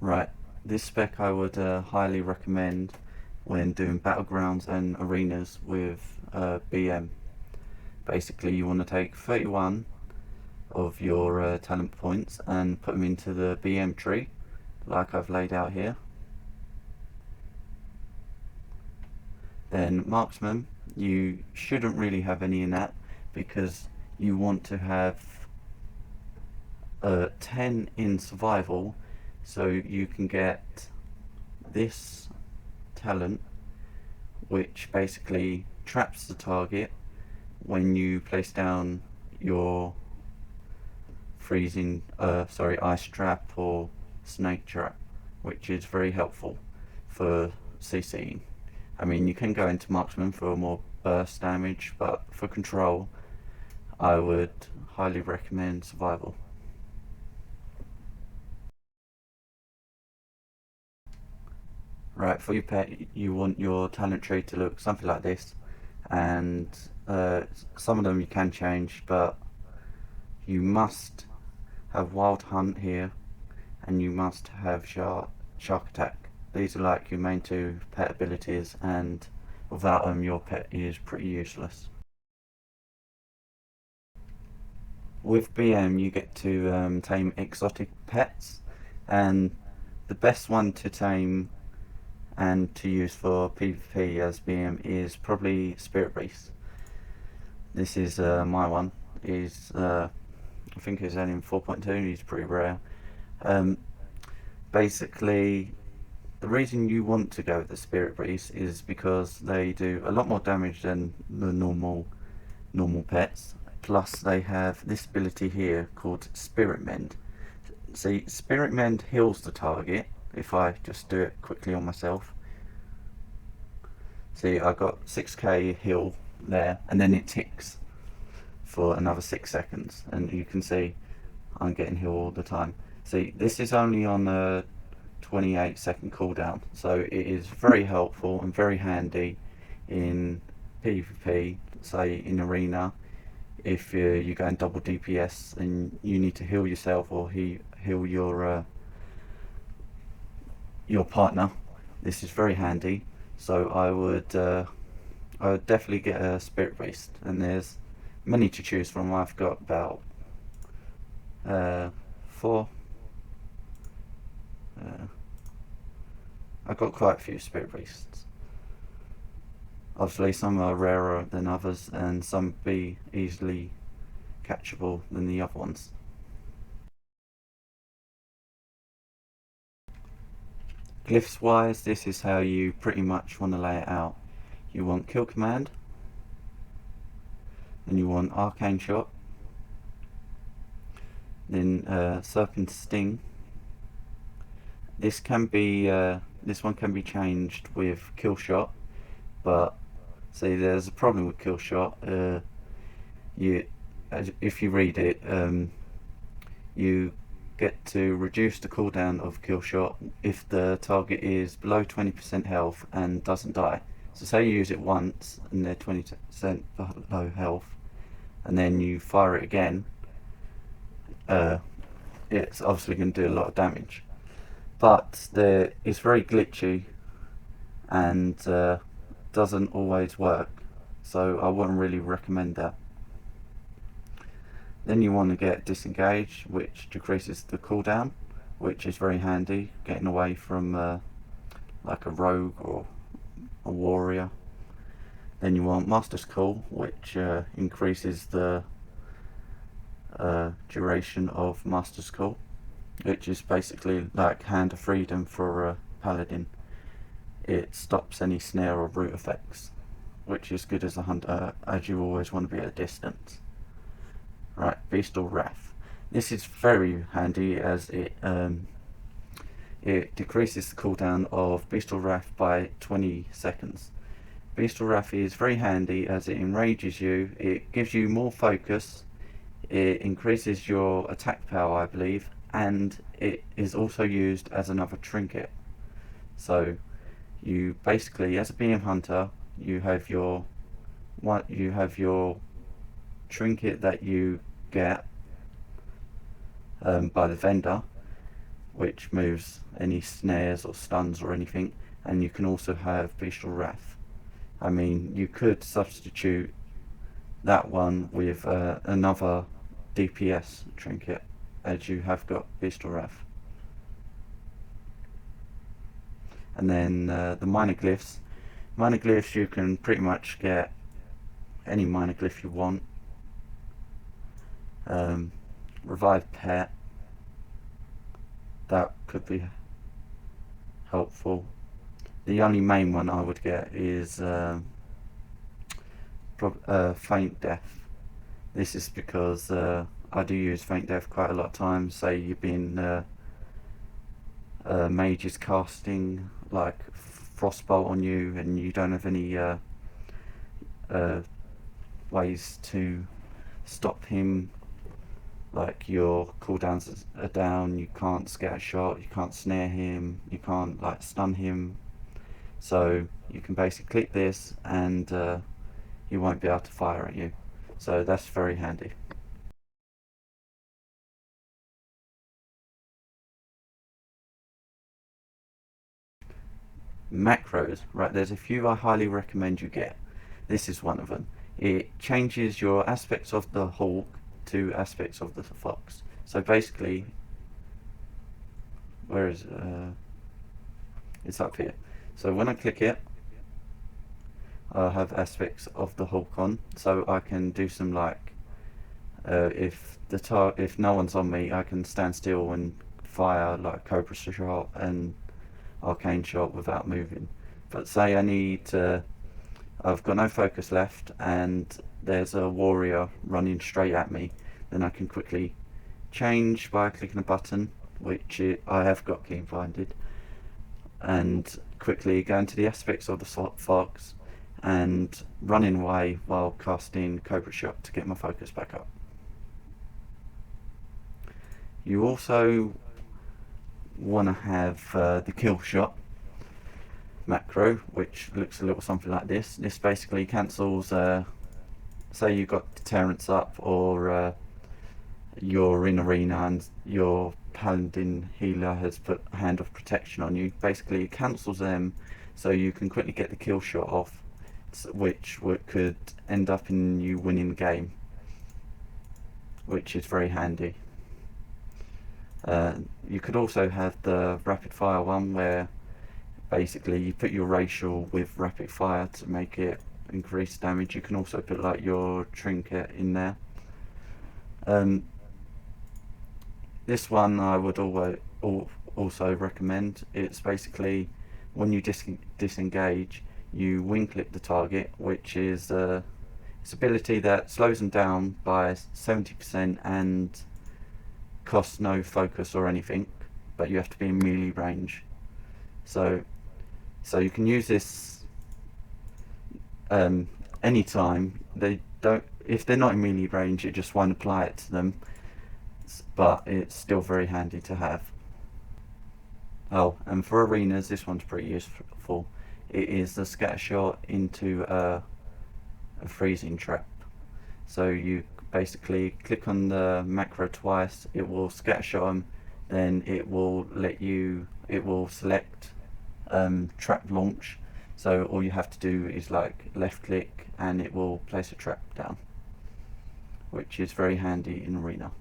Right, this spec I would highly recommend when doing battlegrounds and arenas with BM. Basically, you want to take 31 of your talent points and put them into the BM tree, like I've laid out here. Then marksman, you shouldn't really have any in that because you want to have 10 in survival, so you can get this talent which basically traps the target when you place down your ice trap or snake trap, which is very helpful for CCing. I mean, you can go into marksman for more burst damage, but for control I would highly recommend survival. Right, for your pet you want your talent tree to look something like this, and some of them you can change, but you must have wild hunt here, and you must have shark attack. These are like your main two pet abilities, and without them your pet is pretty useless. With BM you get to tame exotic pets, and the best one to tame and to use for PvP as BM is probably Spirit Beast. This is my one. I think he's only in 4.2. He's pretty rare. Um, Basically, the reason you want to go with the Spirit Beast is because they do a lot more damage than the normal pets. Plus, they have this ability here called Spirit Mend. See, Spirit Mend heals the target. If I just do it quickly on myself, see, I got 6k heal there, and then it ticks for another 6 seconds, and you can see I'm getting heal all the time. See, this is only on a 28-second cooldown, so it is very helpful and very handy in PvP, say in arena. If you're going double DPS and you need to heal yourself or heal your partner, this is very handy. So I would definitely get a Spirit Beast, and there's many to choose from. I've got about 4. I've got quite a few Spirit Beasts. Obviously some are rarer than others, and some be easily catchable than the other ones. Glyphs wise, this is how you pretty much want to lay it out. You want Kill Command, then you want Arcane Shot, then Serpent Sting. This one can be changed with Kill Shot, but see, there's a problem with Kill Shot. If you read it, you get to reduce the cooldown of Kill Shot if the target is below 20% health and doesn't die. So say you use it once and they're 20% below health, and then you fire it again, it's obviously going to do a lot of damage. But it's very glitchy and doesn't always work, so I wouldn't really recommend that. Then you want to get Disengage, which decreases the cooldown, which is very handy, getting away from like a rogue or a warrior. Then you want Master's Call, which increases the duration of Master's Call, which is basically like Hand of Freedom for a paladin. It stops any snare or root effects, which is good as a hunter, as you always want to be at a distance. Right, Beastal Wrath. This is very handy as it decreases the cooldown of Beastal Wrath by 20 seconds. Beastal Wrath is very handy as it enrages you, it gives you more focus, it increases your attack power, I believe, and it is also used as another trinket. So you basically, as a BM hunter, you have your trinket that you get by the vendor, which moves any snares or stuns or anything, and you can also have Bestial Wrath. I mean, you could substitute that one with another DPS trinket, as you have got Bestial Wrath. And then the minor glyphs. Minor glyphs, you can pretty much get any minor glyph you want. Revive pet, that could be helpful. The only main one I would get is faint death. This is because I do use faint death quite a lot of times. Say you've been mages casting like frostbolt on you and you don't have any ways to stop him, like your cooldowns are down, you can't scatter shot, you can't snare him, you can't like stun him, so you can basically click this and he won't be able to fire at you, so that's very handy. Macros, right, there's a few I highly recommend you get. This is one of them. It changes your aspects of the hawk to aspects of the fox. So basically, where is it? It's up here. So when I click it, I have aspects of the hawk on, so I can do some like if no one's on me, I can stand still and fire like cobra shot and arcane shot without moving. But say I need to, I've got no focus left and there's a warrior running straight at me, then I can quickly change by clicking a button, which I have got keen blinded, and quickly go into the aspects of the fox and running away while casting cobra shot to get my focus back up. You also want to have the kill shot macro, which looks a little something like this. This basically cancels, say you got deterrence up, or you're in arena and your paladin healer has put a hand of protection on you. Basically it cancels them, so you can quickly get the kill shot off, which could end up in you winning the game, which is very handy. You could also have the rapid fire one, where basically you put your racial with rapid fire to make it increase damage. You can also put like your trinket in there. This one I would also recommend. It's basically when you disengage, you wing clip the target, which is its ability that slows them down by 70% and costs no focus or anything, but you have to be in melee range. So you can use this anytime. If they're not in melee range, it just won't apply it to them, but it's still very handy to have. Oh, and for arenas, this one's pretty useful. It is the scatter shot into a freezing trap. So you basically click on the macro twice, it will scatter shot them, then it will select trap launch. So all you have to do is like left click and it will place a trap down, which is very handy in arena.